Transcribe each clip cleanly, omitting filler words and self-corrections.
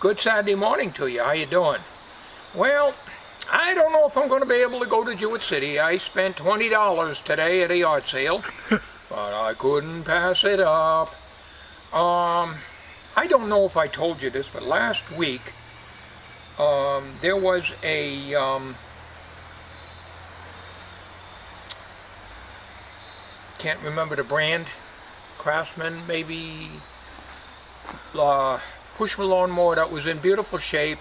Good Saturday morning to you. How you doing? Well, I don't know if I'm going to be able to go to Jewett City. I spent $20 today at a yard sale, but I couldn't pass it up. I don't know if I told you this, but last week there was a can't remember the brand, Craftsman maybe, push lawnmower that was in beautiful shape.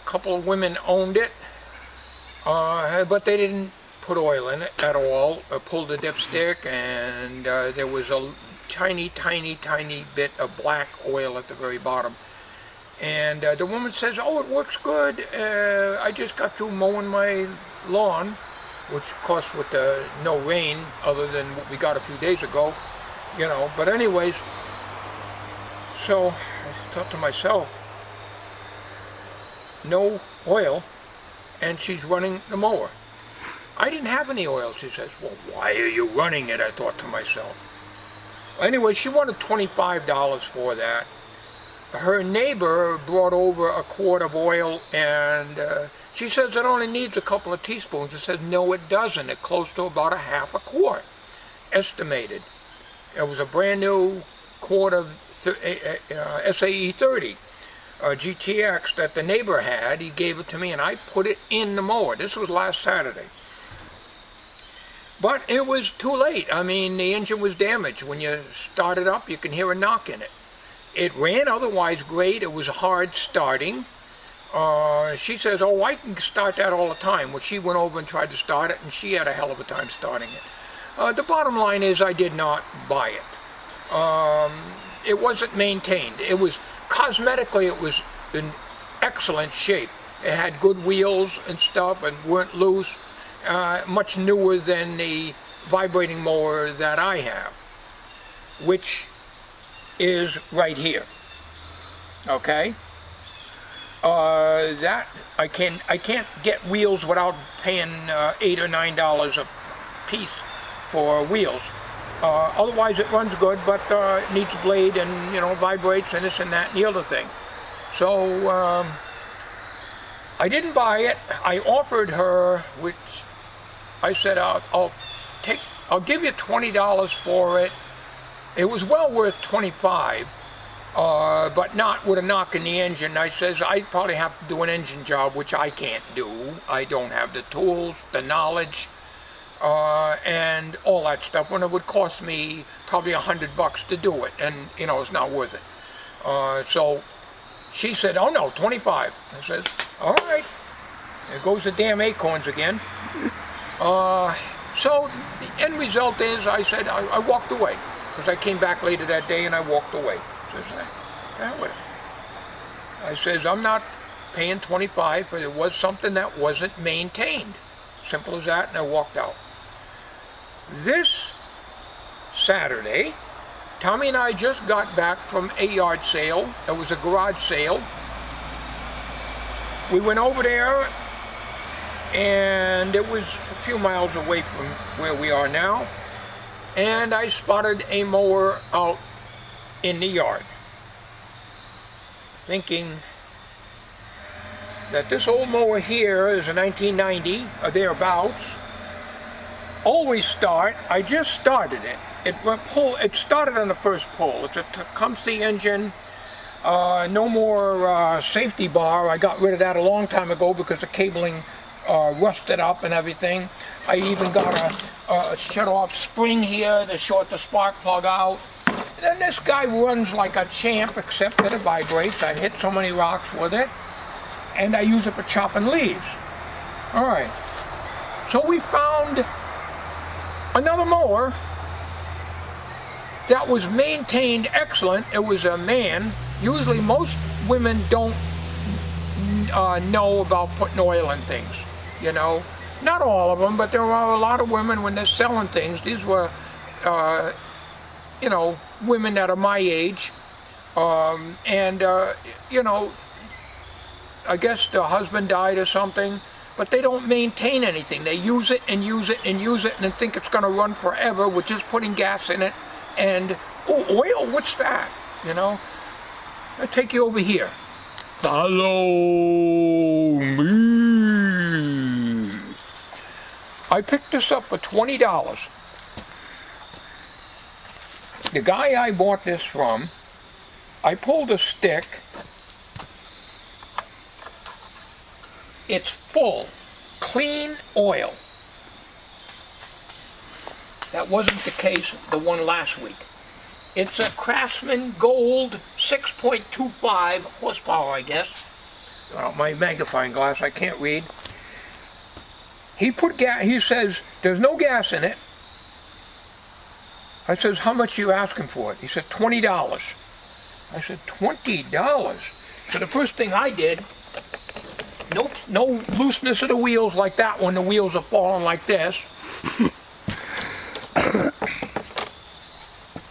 Couple of women owned it, but they didn't put oil in it at all, pulled the dipstick, and there was a tiny bit of black oil at the very bottom. And the woman says, "Oh, it works good. I just got through mowing my lawn," which of course with the no rain other than what we got a few days ago, you know. But anyways, so I thought to myself, no oil, and she's running the mower. I didn't have any oil. She says, "Well, why are you running it?" I thought to myself. Anyway, she wanted $25 for that. Her neighbor brought over a quart of oil, and she says it only needs a couple of teaspoons. I said, no, it doesn't. It's close to about a half a quart, estimated. It was a brand new quart of SAE 30 GTX that the neighbor had. He gave it to me, and I put it in the mower. This was last Saturday. But it was too late. I mean, the engine was damaged. When you start it up, you can hear a knock in it. It ran otherwise great. It was hard starting. She says, "Oh, I can start that all the time." Well, she went over and tried to start it, and she had a hell of a time starting it. The bottom line is I did not buy it. It wasn't maintained. It was, cosmetically, it was in excellent shape. It had good wheels and stuff and weren't loose. Much newer than the vibrating mower that I have, which is right here. Okay, that I can't get wheels without paying $8 or $9 a piece for wheels. Otherwise, it runs good, but it needs blade and, you know, vibrates and this and that and the other thing. So I didn't buy it. I offered her, which I said I'll give you $20 for it. It was well worth $25, but not with a knock in the engine. I says I'd probably have to do an engine job, which I can't do. I don't have the tools, the knowledge, and all that stuff. When it would cost me probably $100 to do it, and you know it's not worth it. So she said, "Oh no, 25." I says, "All right." There goes the damn acorns again. So the end result is, I said I walked away. Because I came back later that day and I walked away. I says, I'm not paying $25 for it was something that wasn't maintained. Simple as that, and I walked out. This Saturday, Tommy and I just got back from a yard sale. It was a garage sale. We went over there, and it was a few miles away from where we are now. And I spotted a mower out in the yard, thinking that this old mower here is a 1990 or thereabouts. Always start. I just started it. It started on the first pull. It's a Tecumseh engine. No more safety bar. I got rid of that a long time ago because the cabling rusted up and everything. I even got a shut-off spring here to short the spark plug out. And this guy runs like a champ, except that it vibrates. I hit so many rocks with it, and I use it for chopping leaves. All right. So we found another mower that was maintained excellent. It was a man. Usually most women don't know about putting oil in things, you know. Not all of them, but there are a lot of women when they're selling things. These were, you know, women that are my age, and you know, I guess the husband died or something, but they don't maintain anything. They use it and use it and use it and then think it's going to run forever with just putting gas in it. And, oh, oil, what's that? You know? I'll take you over here. Follow me. I picked this up for $20. The guy I bought this from, I pulled a stick. It's full, clean oil. That wasn't the case the one last week. It's a Craftsman Gold 6.25 horsepower, I guess. My magnifying glass, I can't read. He put gas. He says there's no gas in it. I says, how much are you asking for it? He said $20. I said, $20? So the first thing I did, no looseness of the wheels like that when the wheels are falling like this.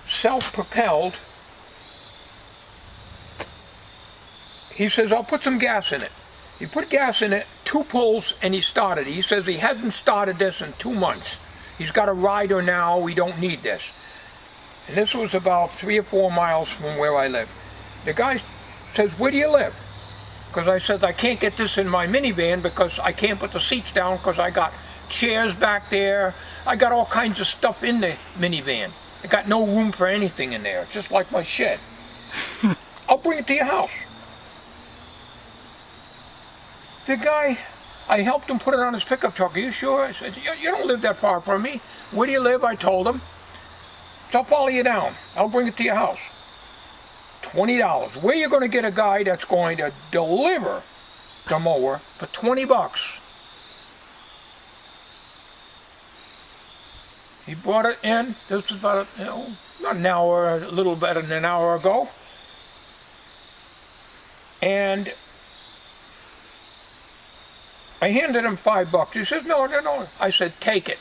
Self-propelled. He says, I'll put some gas in it. He put gas in it, 2 pulls, and he started it. He says he hasn't started this in 2 months. He's got a rider now, we don't need this. And this was about 3 or 4 miles from where I live. The guy says, where do you live? Because I said, I can't get this in my minivan because I can't put the seats down because I got chairs back there. I got all kinds of stuff in the minivan. I got no room for anything in there. It's just like my shed. I'll bring it to your house. The guy, I helped him put it on his pickup truck. Are you sure? I said, you don't live that far from me. Where do you live? I told him. So I'll follow you down. I'll bring it to your house. $20. Where are you going to get a guy that's going to deliver the mower for $20? He brought it in. This was about not an hour, a little better than an hour ago. And I handed him $5. He says, no. I said, take it,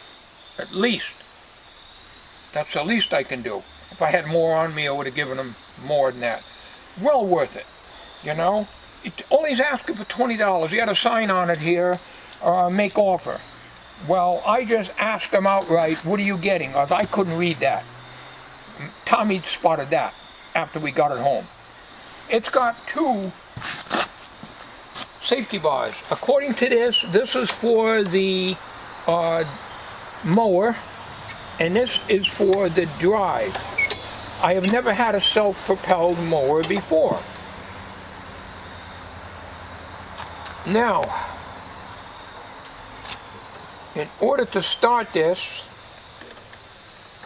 at least. That's the least I can do. If I had more on me, I would have given him more than that. Well worth it, you know. All he's asking for $20. He had a sign on it here, make offer. Well, I just asked him outright, what are you getting? Because I couldn't read that. Tommy spotted that after we got it home. It's got 2 safety bars. According to this is for the mower, and this is for the drive. I have never had a self-propelled mower before. Now, in order to start this,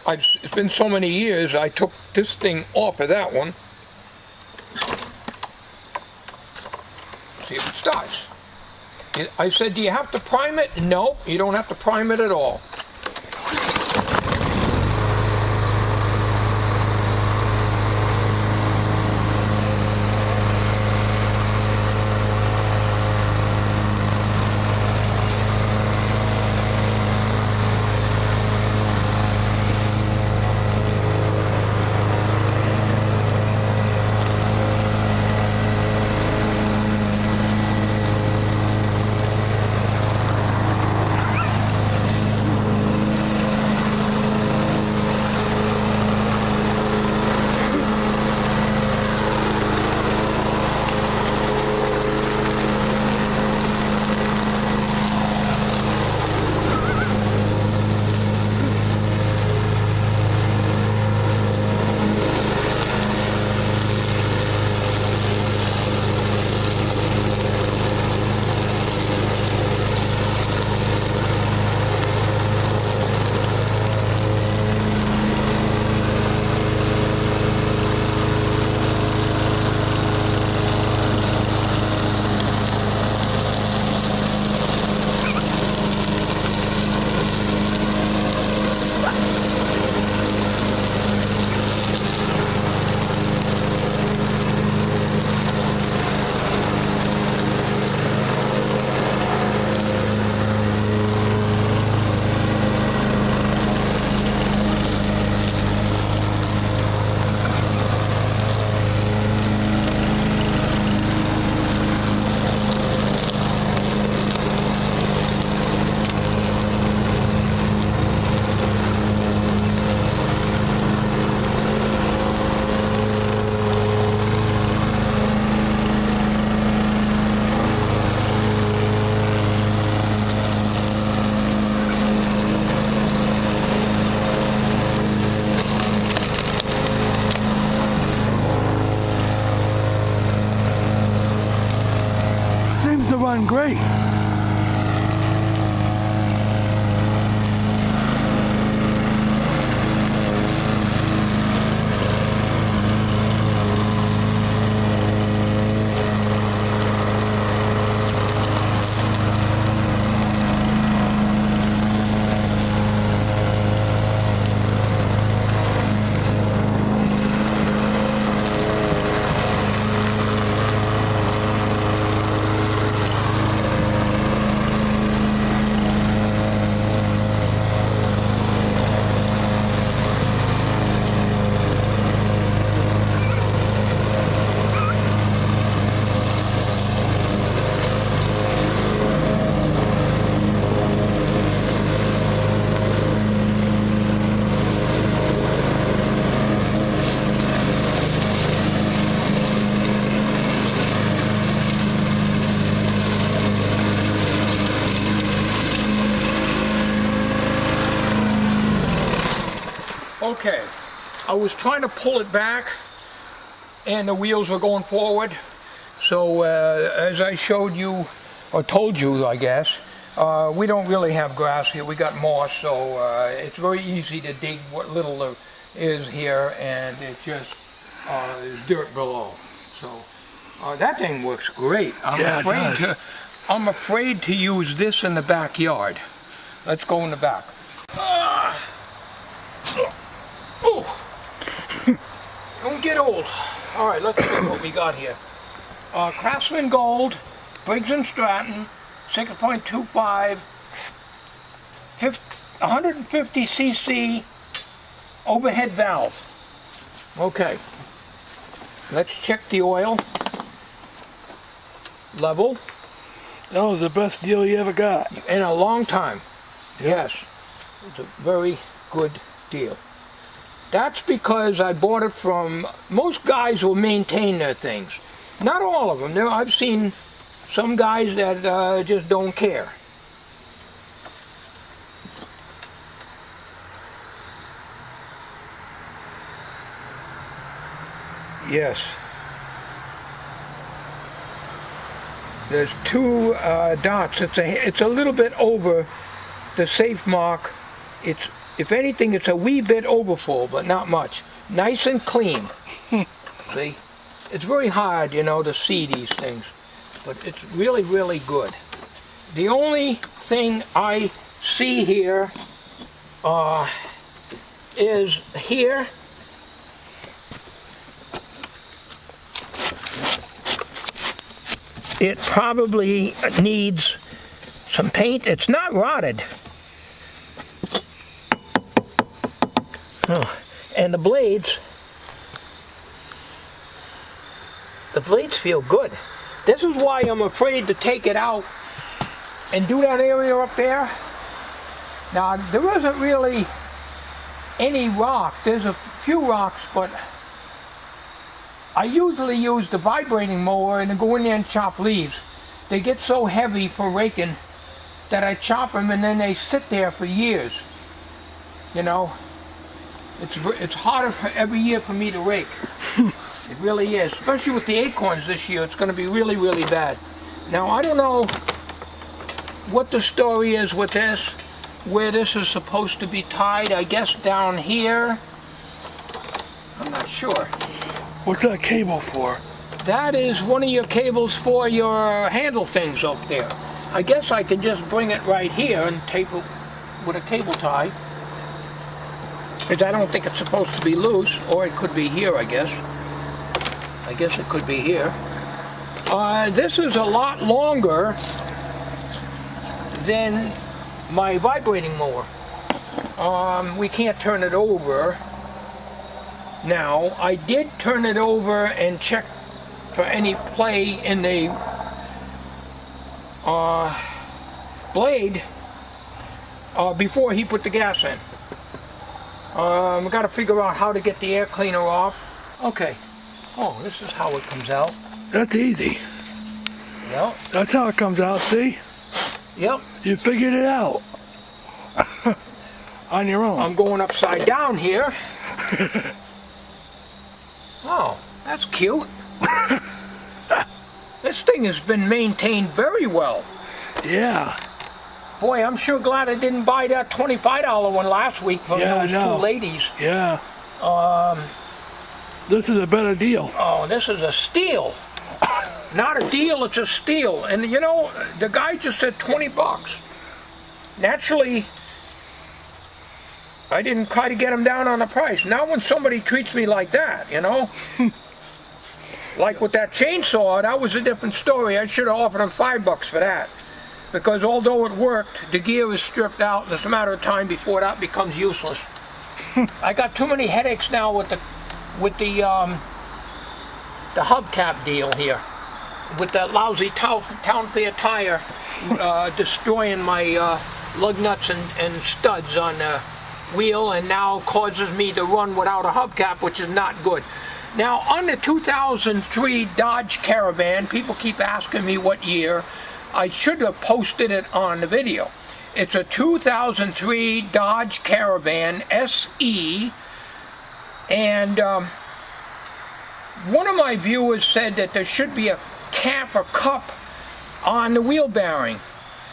it's been so many years, I took this thing off of that one. See if it starts. I said, do you have to prime it? No, you don't have to prime it at all. doing great. Okay, I was trying to pull it back and the wheels were going forward. So as I showed you, or told you I guess, we don't really have grass here, we got moss, so it's very easy to dig what little there is here, and it just is dirt below. So that thing works great. I'm afraid to use this in the backyard. Let's go in the back. Oh, don't get old. All right, let's see what we got here. Craftsman Gold, Briggs & Stratton, 6.25, 150 cc overhead valve. Okay, let's check the oil level. That was the best deal you ever got. In a long time. Yes, it's a very good deal. That's because I bought it from, most guys will maintain their things. Not all of them. I've seen some guys that just don't care. Yes. There's two dots. It's a little bit over the safe mark. It's, if anything, it's a wee bit overfull, but not much. Nice and clean. See? It's very hard, you know, to see these things, but it's really, really good. The only thing I see here is here. It probably needs some paint. It's not rotted. Oh, and the blades feel good. This is why I'm afraid to take it out and do that area up there. Now, there isn't really any rock. There's a few rocks, but I usually use the vibrating mower and then go in there and chop leaves. They get so heavy for raking that I chop them and then they sit there for years. You know? It's harder every year for me to rake. It really is. Especially with the acorns this year, it's going to be really, really bad. Now, I don't know what the story is with this, where this is supposed to be tied. I guess down here. I'm not sure. What's that cable for? That is one of your cables for your handle things up there. I guess I can just bring it right here and tape it with a cable tie. Because I don't think it's supposed to be loose, or it could be here, I guess. I guess it could be here. This is a lot longer than my vibrating mower. We can't turn it over now. I did turn it over and check for any play in the blade before he put the gas in. We've got to figure out how to get the air cleaner off. Okay. Oh, this is how it comes out. That's easy. Yep. That's how it comes out, see? Yep. You figured it out. On your own. I'm going upside down here. Oh, that's cute. This thing has been maintained very well. Yeah. Boy, I'm sure glad I didn't buy that $25 one last week from those two ladies. Yeah. This is a better deal. Oh, this is a steal. Not a deal, it's a steal. And you know, the guy just said 20 bucks. Naturally, I didn't try to get him down on the price. Now when somebody treats me like that, you know, like with that chainsaw, that was a different story. I should have offered him $5 for that. Because although it worked, the gear is stripped out, and it's a matter of time before that becomes useless. I got too many headaches now with the hubcap deal here, with that lousy Town Fair tire destroying my lug nuts and studs on the wheel, and now causes me to run without a hubcap, which is not good. Now on the 2003 Dodge Caravan, people keep asking me what year. I should have posted it on the video. It's a 2003 Dodge Caravan SE, and one of my viewers said that there should be a cap or cup on the wheel bearing.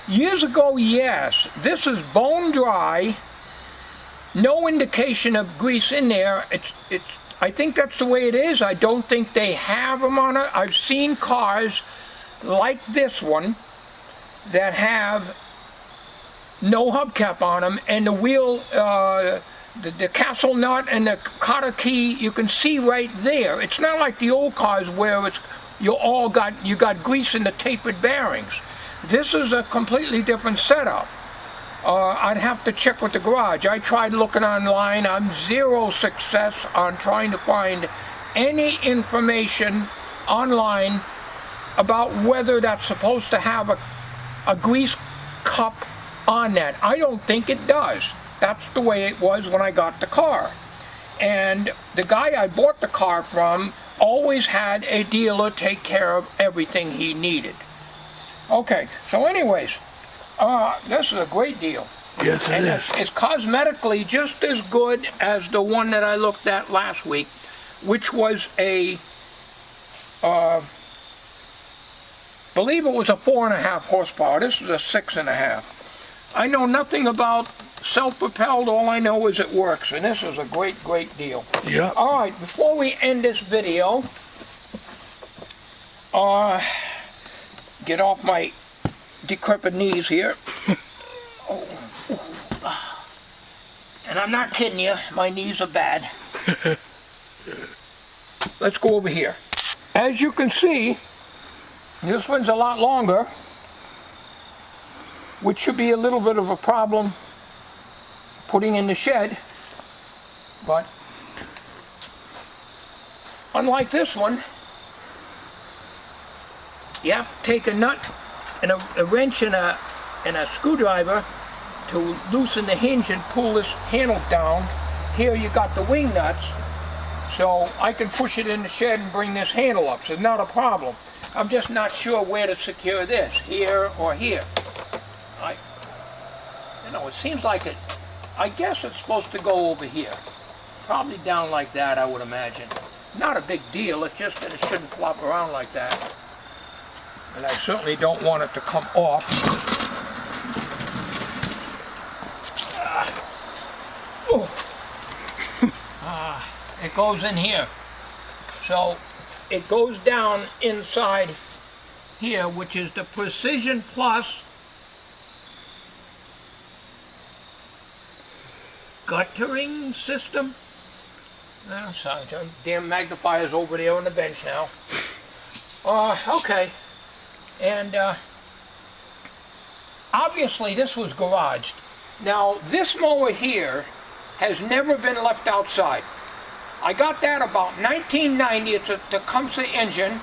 Years ago, yes. This is bone dry, no indication of grease in there. I think that's the way it is. I don't think they have them on it. I've seen cars like this one that have no hubcap on them, and the wheel, the castle nut and the cotter key, you can see right there. It's not like the old cars where you got grease in the tapered bearings. This is a completely different setup. I'd have to check with the garage. I tried looking online. I'm zero success on trying to find any information online about whether that's supposed to have a grease cup on that. I don't think it does. That's the way it was when I got the car. And the guy I bought the car from always had a dealer take care of everything he needed. Okay, so anyways, this is a great deal. Yes, it is. It's cosmetically just as good as the one that I looked at last week, which was believe it was a 4.5 horsepower. This is a 6.5. I know nothing about self-propelled. All I know is it works, and this is a great, great deal. Yeah. All right, before we end this video, get off my decrepit knees here. And I'm not kidding you, my knees are bad. Let's go over here. As you can see, this one's a lot longer, which should be a little bit of a problem putting in the shed, but unlike this one, you have to take a nut and a wrench and a screwdriver to loosen the hinge and pull this handle down. Here you got the wing nuts, so I can push it in the shed and bring this handle up, so it's not a problem. I'm just not sure where to secure this, here or here. It seems like it, I guess it's supposed to go over here. Probably down like that, I would imagine. Not a big deal, it's just that it shouldn't flop around like that. And I certainly don't want it to come off. It goes in here. So it goes down inside here, which is the Precision Plus guttering system. Oh, sorry, damn magnifier's over there on the bench now. Okay. And obviously this was garaged. Now this mower here has never been left outside. I got that about 1990. It's a Tecumseh engine.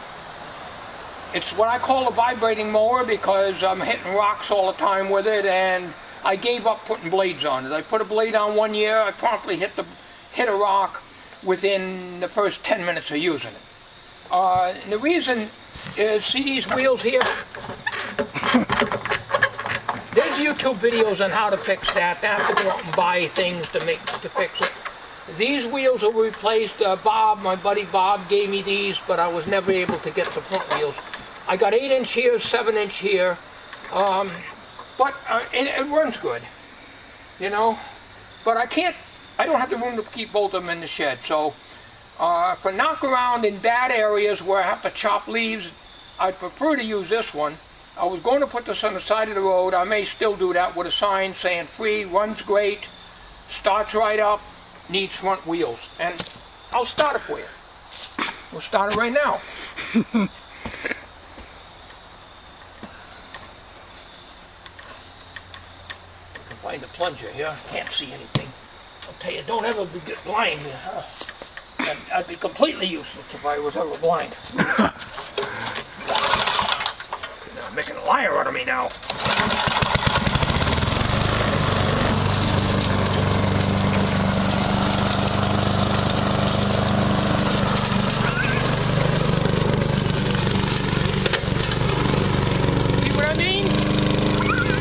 It's what I call a vibrating mower because I'm hitting rocks all the time with it, and I gave up putting blades on it. I put a blade on one year, I promptly hit a rock within the first 10 minutes of using it. And the reason is, see these wheels here? There's YouTube videos on how to fix that. I have to go out and buy things to fix it. These wheels are replaced. My buddy Bob gave me these, but I was never able to get the front wheels I got 8-inch here, 7-inch here, but it runs good, you know. But I don't have the room to keep both of them in the shed. So for knock around in bad areas where I have to chop leaves, I'd prefer to use this one. I was going to put this on the side of the road. I may still do that with a sign saying free, runs great, starts right up, needs front wheels. And I'll start it for you. We'll start it right now. Find the plunger here. Can't see anything. I'll tell you, don't ever get blind here. I'd be completely useless if I was ever blind. They're making a liar out of me now. See what I mean?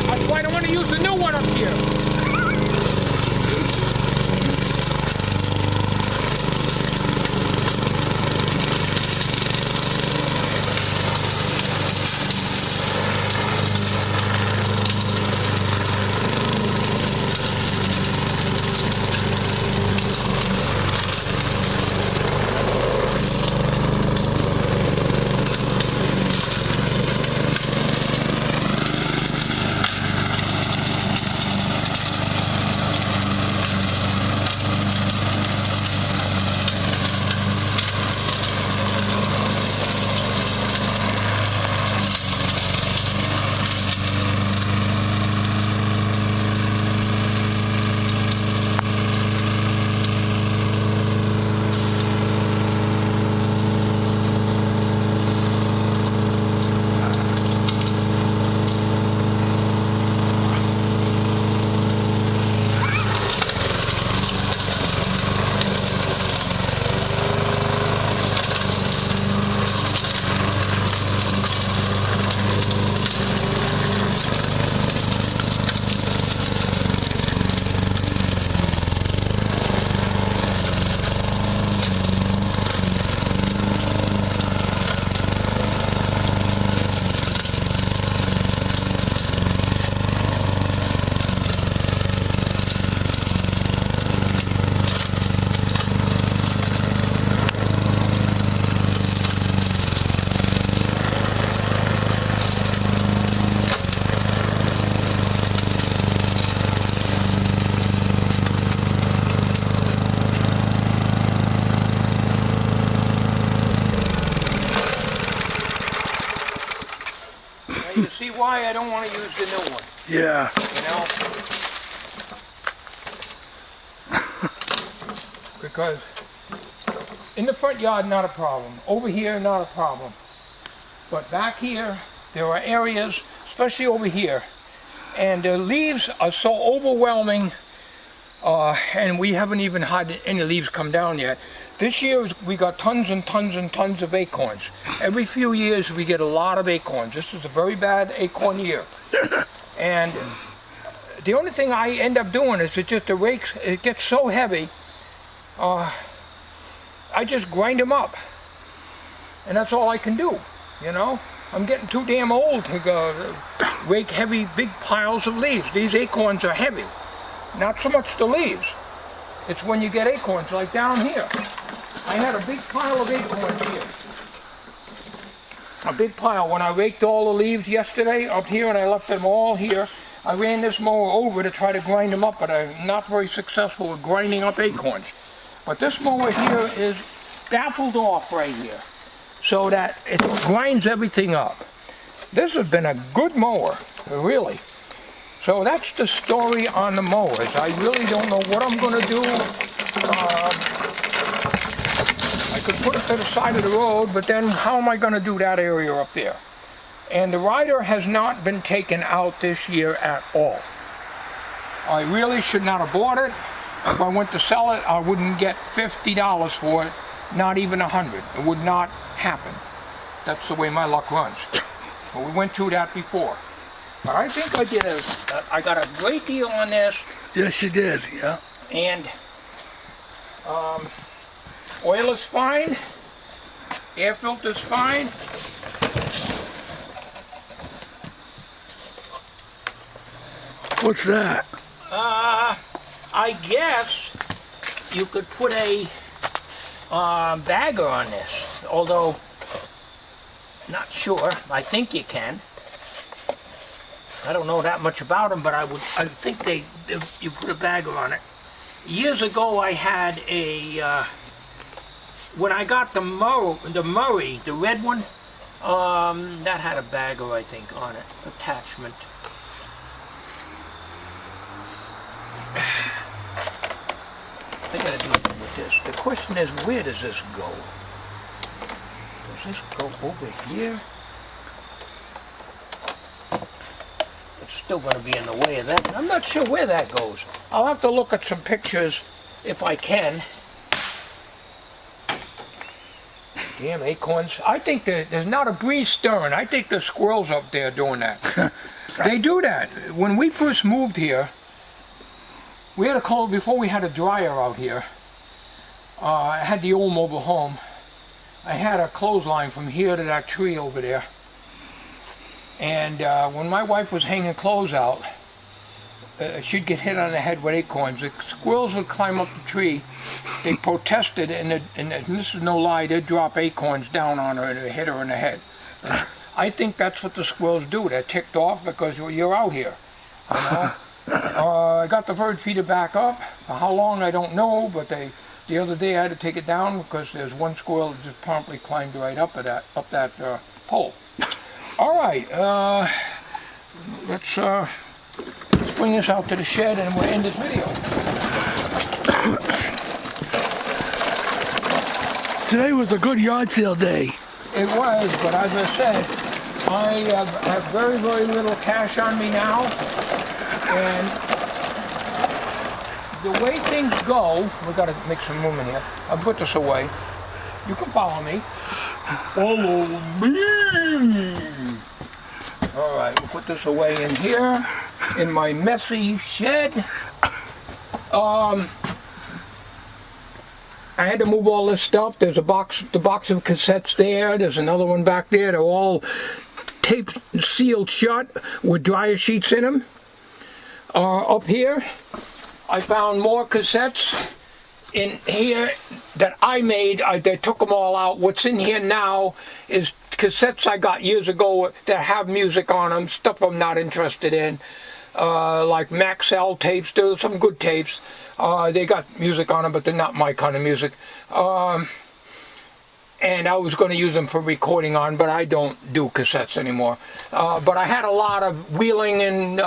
That's why I don't want to use the new one up here. You see why I don't want to use the new one. Yeah. You know? Because in the front yard, not a problem. Over here, not a problem. But back here, there are areas, especially over here, and the leaves are so overwhelming, and we haven't even had any leaves come down yet. This year we got tons and tons and tons of acorns. Every few years we get a lot of acorns. This is a very bad acorn year. And the only thing I end up doing is the rakes, it gets so heavy, I just grind them up. And that's all I can do, you know? I'm getting too damn old to go rake heavy, big piles of leaves. These acorns are heavy. Not so much the leaves. It's when you get acorns, like down here. I had a big pile of acorns here. A big pile. When I raked all the leaves yesterday up here and I left them all here, I ran this mower over to try to grind them up, but I'm not very successful with grinding up acorns. But this mower here is baffled off right here, so that it grinds everything up. This has been a good mower, really. So that's the story on the mowers. I really don't know what I'm going to do. I could put it to the side of the road, but then how am I going to do that area up there? And the rider has not been taken out this year at all. I really should not have bought it. If I went to sell it, I wouldn't get $50 for it, not even $100. It would not happen. That's the way my luck runs. But we went through that before. But I think I got a great deal on this. Yes, you did, yeah. And oil is fine. Air filter's fine. What's that? I guess you could put a bagger on this, although not sure. I think you can. I don't know that much about them, but I think you put a bagger on it. Years ago, I had a when I got the Murray, the red one, that had a bagger, I think, on it, attachment. I gotta do something with this. The question is, where does this go? Does this go over here? It's still gonna be in the way of that. I'm not sure where that goes. I'll have to look at some pictures if I can. Damn acorns. I think there's not a breeze stirring. I think there's squirrels up there doing that. They do that. When we first moved here, we had a clothes, before we had a dryer out here, I had the old mobile home. I had a clothesline from here to that tree over there. And when my wife was hanging clothes out, she'd get hit on the head with acorns. The squirrels would climb up the tree. They protested, and this is no lie, they'd drop acorns down on her and hit her in the head. And I think that's what the squirrels do. They're ticked off because you're out here. You know? I got the bird feeder back up. How long, I don't know, but the other day I had to take it down because there's one squirrel that just promptly climbed right up that pole. All right, let's bring this out to the shed and we'll end this video. Today was a good yard sale day. It was, but as I said, I have very, very little cash on me now, and the way things go, we've got to make some room in here. I'll put this away. You can follow me. Follow me! All right, we'll put this away in here, in my messy shed. I had to move all this stuff. There's the box of cassettes there. There's another one back there. They're all taped, sealed shut with dryer sheets in them. Up here, I found more cassettes in here that I made. They took them all out. What's in here now is cassettes I got years ago that have music on them, stuff I'm not interested in, like Maxell tapes. There's some good tapes. They got music on them, but they're not my kind of music. And I was going to use them for recording on, but I don't do cassettes anymore. But I had a lot of Wheeling and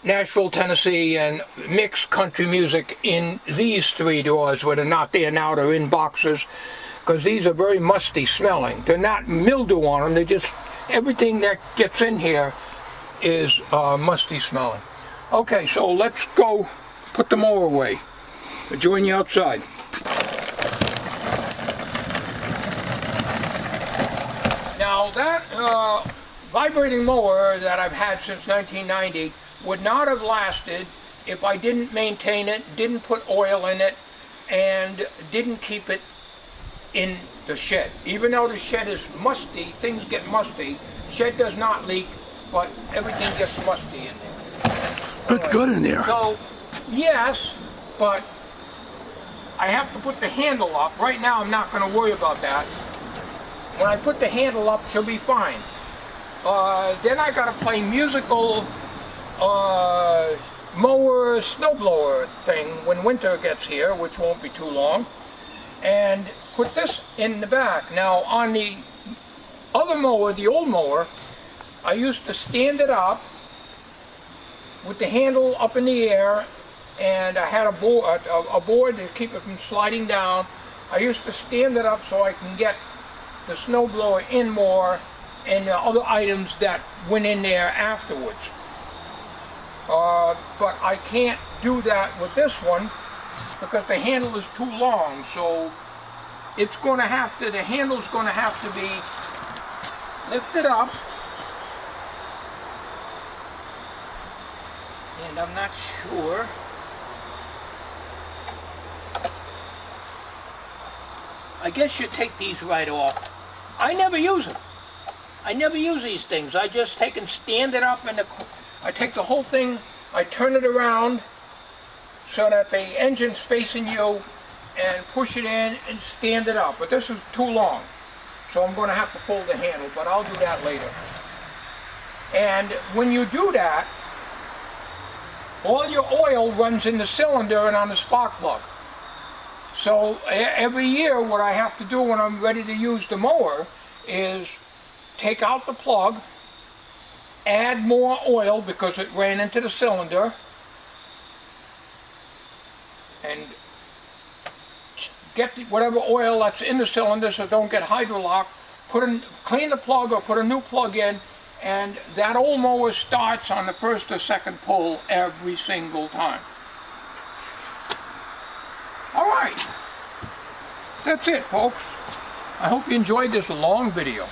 Nashville, Tennessee, and mixed country music in these 3 drawers where they're not there now. They're in boxes because these are very musty smelling. They're not mildew on them. They're just, everything that gets in here is musty smelling. Okay, so let's go put the mower away. I'll join you outside. Now that vibrating mower that I've had since 1990 would not have lasted if I didn't maintain it, didn't put oil in it, and didn't keep it in the shed. Even though the shed is musty, things get musty. Shed does not leak, but everything gets musty in there. It's good in there. So, yes, but I have to put the handle up. Right now I'm not going to worry about that. When I put the handle up, she'll be fine. Then I got to play musical mower, snowblower thing when winter gets here, which won't be too long, and put this in the back. Now on the other mower, the old mower, I used to stand it up with the handle up in the air, and I had a board to keep it from sliding down. I used to stand it up so I can get the snowblower in more and the other items that went in there afterwards. But I can't do that with this one because the handle is too long, so it's going to have to, the handle's going to have to be lifted up. And I'm not sure. I guess you take these right off. I never use them. I never use these things. I just take and stand it up in I take the whole thing, I turn it around so that the engine's facing you and push it in and stand it up. But this is too long, so I'm going to have to fold the handle, but I'll do that later. And when you do that, all your oil runs in the cylinder and on the spark plug. So every year what I have to do when I'm ready to use the mower is take out the plug, add more oil because it ran into the cylinder, and get whatever oil that's in the cylinder so don't get hydrolocked, clean the plug or put a new plug in, and that old mower starts on the first or second pull every single time. Alright, that's it folks. I hope you enjoyed this long video.